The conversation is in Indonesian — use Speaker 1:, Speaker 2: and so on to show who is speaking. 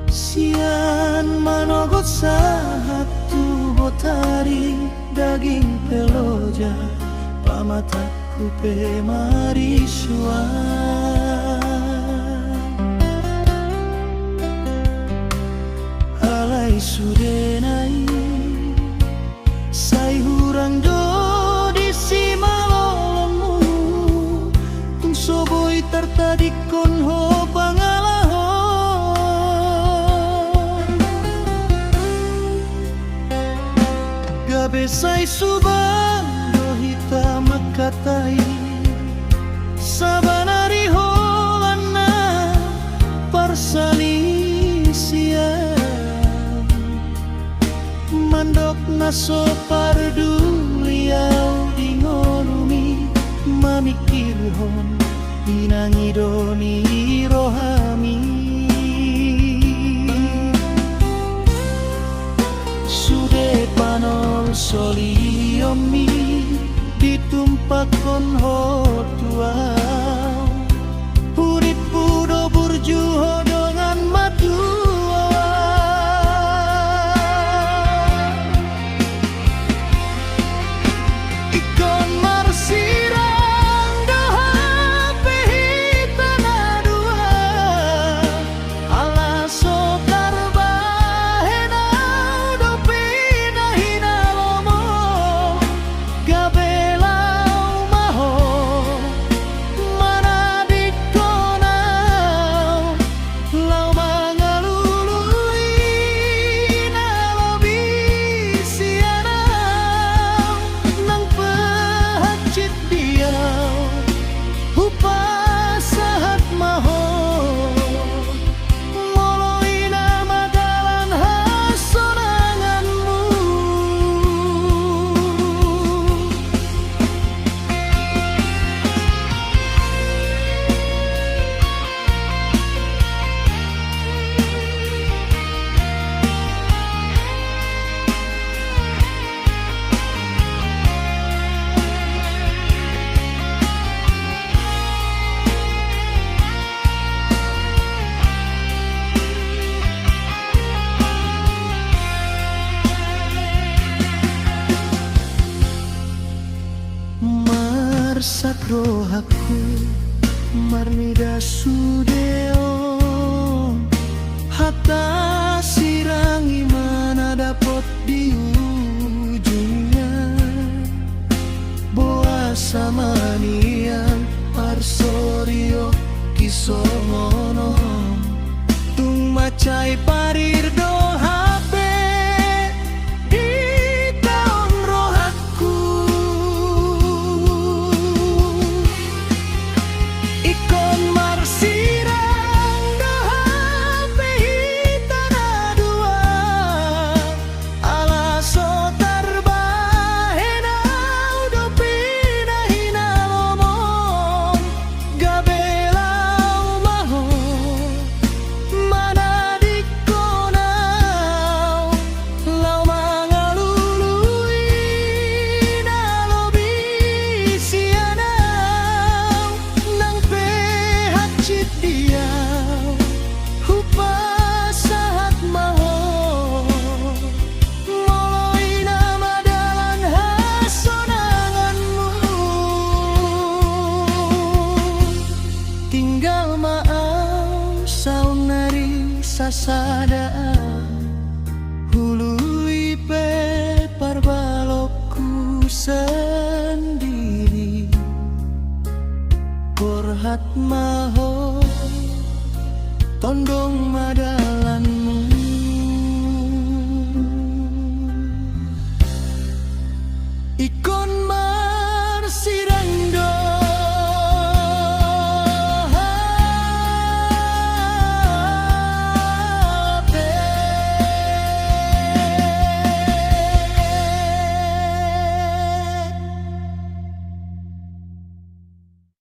Speaker 1: Sian manogot satu botari daging peloja pamataku pe marisuan alai sudenai sai hurang do di simalolongmu tung soboi tartadikon ho pangalahon gabe sai subang do hitam makatai sabanari holana parsalisian mandok naso parduliau dingolumi mamikir hon inangi doni rohami sude panol soliomi ditumpakon hotuau purit pudo burju hodongan madu Marsat rohaku marnida sudeo hatta sirangi mana dapat di ujungnya boa samanian parsorio kisongono tung macai parir do hape sasadaan hului pe parbalokku sendiri korhat maho tondong madalanmu iko